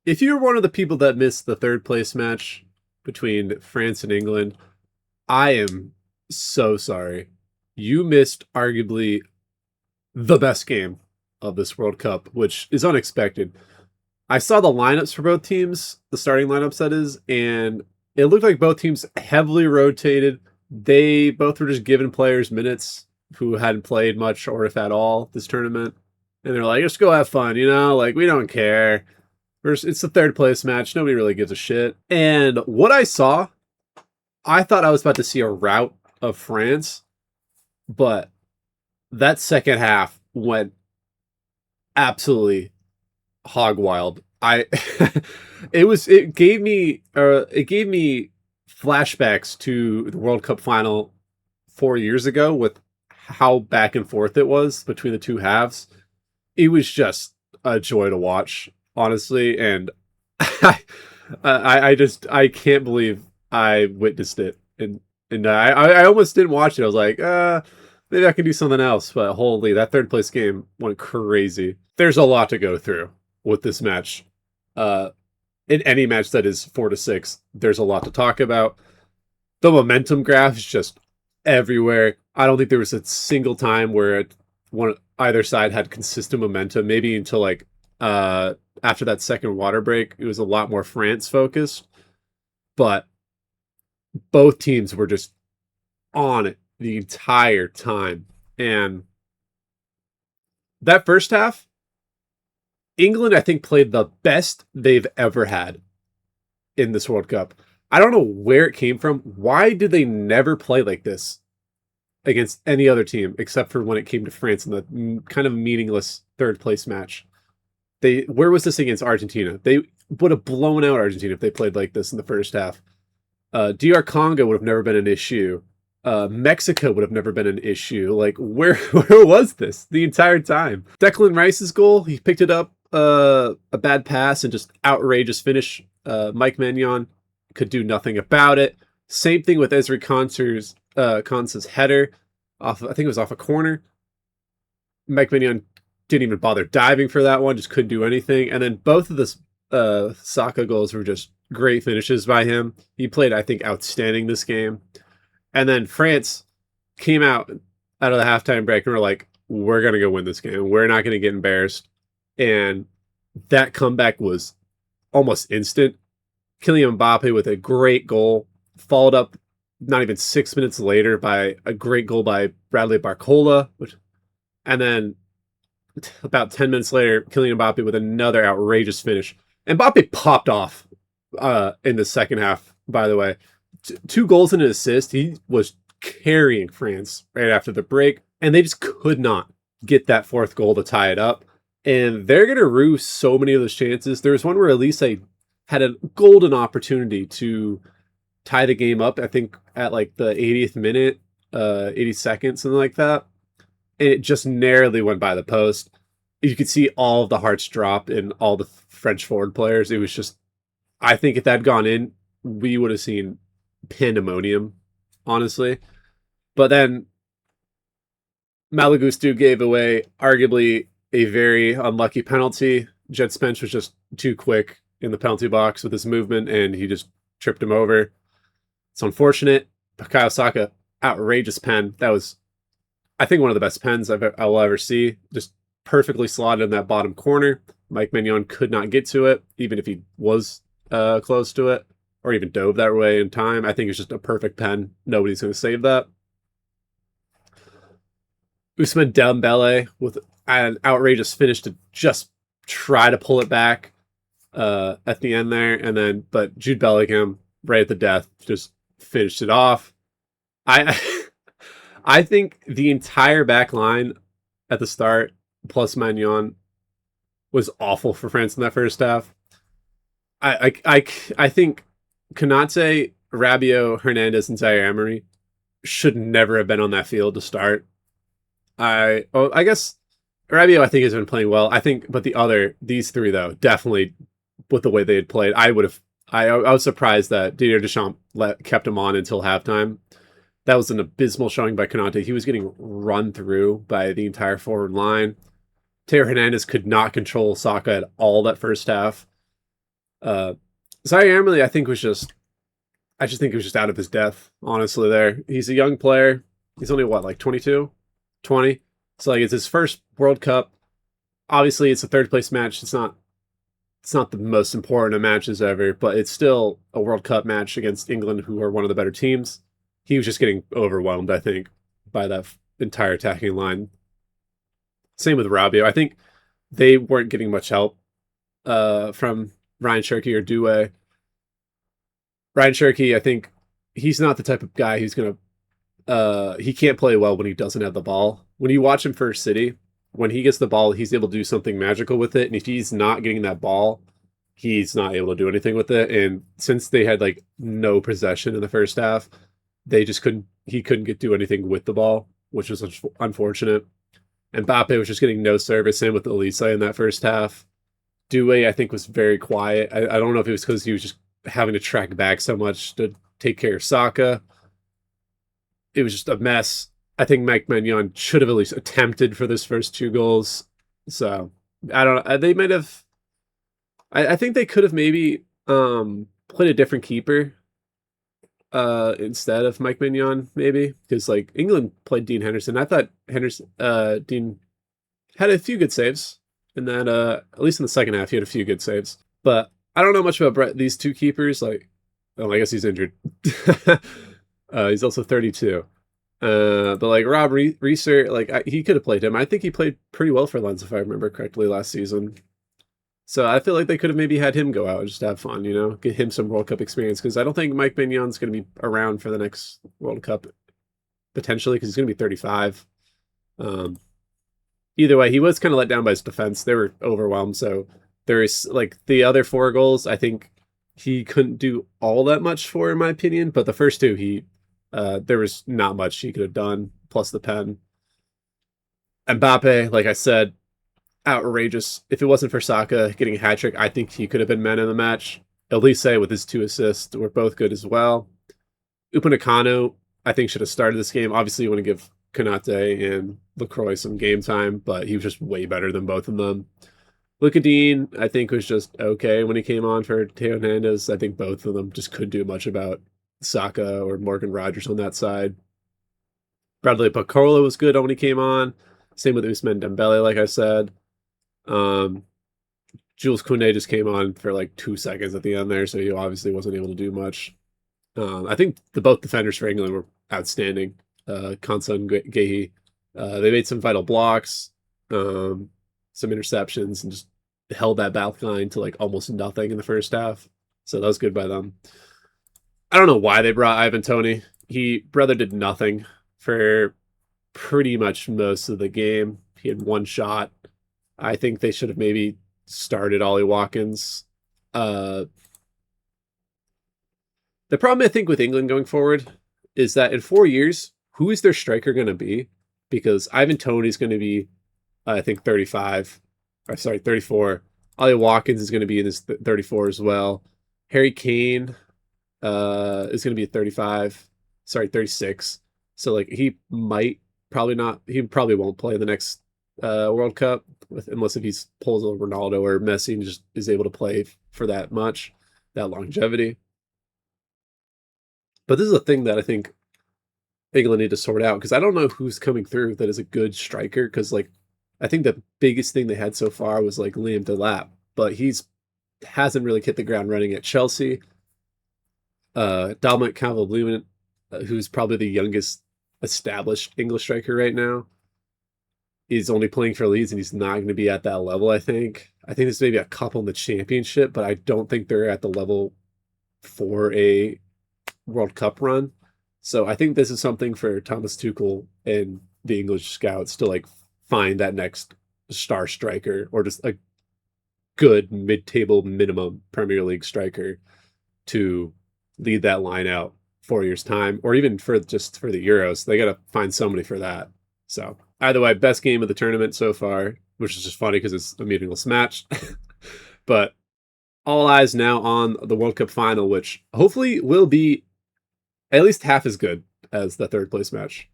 if you're one of the people that missed the third place match between France and England, I am so sorry. You missed arguably the best game of this World Cup, which is unexpected. I saw the lineups for both teams, the starting lineups that is, and it looked like both teams heavily rotated. They both were just giving players minutes who hadn't played much or if at all this tournament. And they're like, just go have fun, like we don't care. It's the third place match. Nobody really gives a shit. And what I saw, I thought I was about to see a rout of France, but that second half went absolutely hog wild. It gave me flashbacks to the World Cup final 4 years ago with how back and forth it was between the two halves. It was just a joy to watch, honestly, and I can't believe I witnessed it, and I almost didn't watch it. I was like, maybe I can do something else, but holy, that third place game went crazy. There's a lot to go through with this match. In any match that is 4-6, there's a lot to talk about. The momentum graph is just everywhere. I don't think there was a single time where either side had consistent momentum. Maybe until after that second water break, it was a lot more France focused. But both teams were just on it the entire time. And that first half, England, I think, played the best they've ever had in this World Cup. I don't know where it came from. Why did they never play like this against any other team except for when it came to France in the kind of meaningless third place match? Where was this against Argentina? They would have blown out Argentina if they played like this in the first half. DR Congo would have never been an issue. Mexico would have never been an issue. Like, where was this the entire time? Declan Rice's goal, he picked it up, a bad pass and just outrageous finish. Mike Maignan could do nothing about it. Same thing with Ezri Konsa's header I think it was off a corner. Mike Maignan didn't even bother diving for that one, just couldn't do anything. And then both of the Saka goals were just great finishes by him. He played, I think, outstanding this game. And then France came out of the halftime break and were like, we're going to go win this game. We're not going to get embarrassed. And that comeback was almost instant. Kylian Mbappe with a great goal, followed up not even 6 minutes later by a great goal by Bradley Barcola. And then about 10 minutes later, Kylian Mbappe with another outrageous finish. Mbappe popped off in the second half, by the way. 2 goals and an assist. He was carrying France right after the break, and they just could not get that fourth goal to tie it up. And they're going to rue so many of those chances. There was one where Elise had a golden opportunity to tie the game up, I think at like the 80th minute, 80 seconds, something like that. And it just narrowly went by the post. You could see all of the hearts drop in all the French forward players. It was just, I think if that had gone in, we would have seen pandemonium, honestly. But then Malo Gusto gave away arguably a very unlucky penalty. Jed Spence was just too quick in the penalty box with his movement, and he just tripped him over. It's unfortunate. Bukayo Saka, outrageous pen. That was, I think, one of the best pens I will ever see. Just perfectly slotted in that bottom corner. Mike Maignan could not get to it, even if he was close to it, or even dove that way in time. I think it's just a perfect pen. Nobody's going to save that. Ousmane Dembele with an outrageous finish to just try to pull it back at the end there, but Jude Bellingham right at the death just finished it off. I think the entire back line at the start plus Maignan was awful for France in that first half. I think Konate, Rabiot, Hernandez, and Zaire Emery should never have been on that field to start. I guess Rabiot, I think, has been playing well. But these three though, definitely with the way they had played, I was surprised that Didier Deschamps kept him on until halftime. That was an abysmal showing by Konate. He was getting run through by the entire forward line. Teo Hernandez could not control Saka at all that first half. Uh, Zaire Emery, I just think he was just out of his depth, honestly, there. He's a young player. He's only, what, like 22, 20. So, like, it's his first World Cup. Obviously, it's a third place match. It's not the most important of matches ever, but it's still a World Cup match against England, who are one of the better teams. He was just getting overwhelmed, I think, by that entire attacking line. Same with Rabio. I think they weren't getting much help from Ryan Cherky or Douay. Ryan Cherky, I think he's not the type of guy who's gonna he can't play well when he doesn't have the ball. When you watch him for City, when he gets the ball, he's able to do something magical with it. And if he's not getting that ball, he's not able to do anything with it. And since they had like no possession in the first half, they just couldn't. He couldn't do anything with the ball, which was unfortunate. And Mbappe was just getting no service. Same with Elise in that first half. Douay, I think, was very quiet. I don't know if it was because he was just having to track back so much to take care of Saka. It was just a mess. I think Mike Maignan should have at least attempted for this first two goals. So I don't know. They might have. I think they could have maybe played a different keeper instead of Mike Maignan, maybe, because like England played Dean Henderson. I thought Dean had a few good saves, and then at least in the second half he had a few good saves. But I don't know much about these two keepers. Like, oh, I guess he's injured. He's also 32. But like Rob Reeser, like he could have played him. I think he played pretty well for Lens, if I remember correctly, last season. So I feel like they could have maybe had him go out and just have fun, get him some World Cup experience, because I don't think Mike Mignon's going to be around for the next World Cup, potentially, because he's going to be 35. Either way, he was kind of let down by his defense. They were overwhelmed. So there is like the other four goals, I think he couldn't do all that much for, in my opinion. But the first two, there was not much he could have done, plus the pen. Mbappe, like I said, outrageous. If it wasn't for Saka getting a hat trick, I think he could have been man of the match. Elise with his 2 assists were both good as well. Upamecano, I think, should have started this game. Obviously, you want to give Konate and Lacroix some game time, but he was just way better than both of them. Lucas Digne, I think, was just okay when he came on for Theo Hernandez. I think both of them just couldn't do much about Saka or Morgan Rogers on that side. Bradley Barcola was good when he came on. Same with Ousmane Dembele, like I said. Jules Koundé just came on for like 2 seconds at the end there, so he obviously wasn't able to do much. I think both defenders for England were outstanding. Konsa and Guehi. They made some vital blocks, some interceptions, and just held that back line to like almost nothing in the first half. So that was good by them. I don't know why they brought Ivan Toney. Brother did nothing for pretty much most of the game. He had one shot. I think they should have maybe started Ollie Watkins. The problem, I think, with England going forward is that in 4 years, who is their striker going to be? Because Ivan Toney's going to be, I think, 35. Or, sorry, 34. Ollie Watkins is going to be in his 34 as well. Harry Kane is going to be at 35. Sorry, 36. So, like, he probably won't play the next World Cup unless if he pulls a Ronaldo or Messi and just is able to play for that longevity. But this is a thing that I think England need to sort out, because I don't know who's coming through that is a good striker, because like I think the biggest thing they had so far was like Liam Delap, but hasn't really hit the ground running at Chelsea. Dominic Calvert-Lewin, who's probably the youngest established English striker right now, is only playing for Leeds, and he's not going to be at that level, I think. I think there's maybe a couple in the Championship, but I don't think they're at the level for a World Cup run. So I think this is something for Thomas Tuchel and the English scouts to like find that next star striker, or just a good mid-table minimum Premier League striker to lead that line out 4 years' time, or even for the Euros. They got to find somebody for that. So either way, best game of the tournament so far, which is just funny because it's a meaningless match. But all eyes now on the World Cup final, which hopefully will be at least half as good as the third place match.